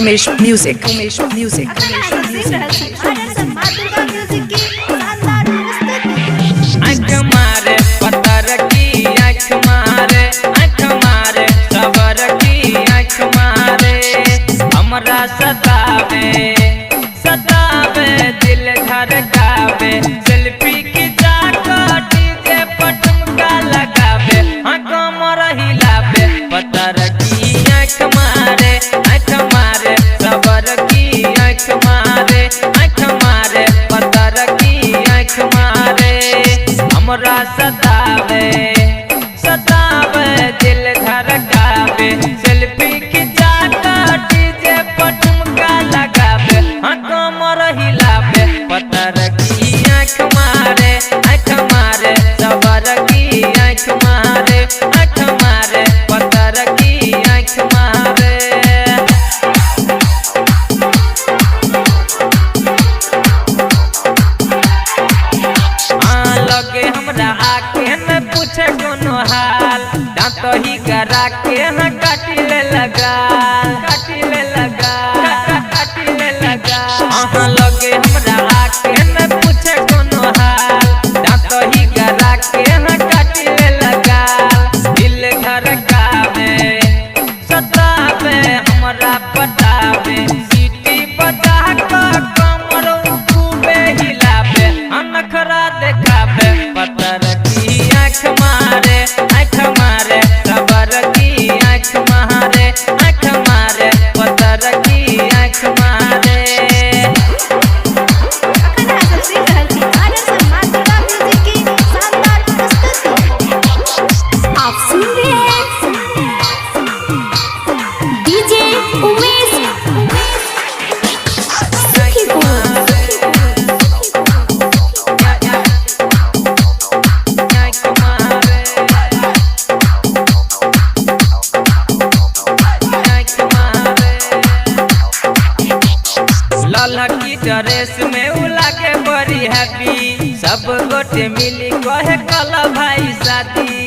Umesh music Umesh music आँख मारे पत्थर की आँख मारे आँख मारे सबर की आँख मारे हमरा सतावे सतावे दिल धड़कावे सेल्फी की जाकर डीजे पर ठुमका लगावे हाँ कमर हिलावे पत्थर की आँख मारे सबर की आँख मारे पत्थर की आँख मारे हमरा सतावे सतावे दिल धड़कावे सेल्फी की जाकर डीजे पर ठुमका लगावे हाँ कमर हिलावे पत्थर की आँख मारे सबर की आँख मारे पत्थर की आँख मारे लगे हमरा आके न पूछे कोनो हाल दांत ही गरा के न काटिले लगा हाँ लगे हमरा आके न पूछे कोनो हाल दांत ही गरा के न काटिले लगा दिल धड़कावे सतावे हमरा पटावे सीटी बजा कर कमर खूबे हिलावे नखरा देखावे पत्थर की आँख मारे सबर की आँख मारे पत्थर की आँख मारे आप सुन रहे हैं डीजे उमेश ललकी ड्रेस में उला के बड़ी हैप्पी सब गोटे मिली कहे कल भाई साथी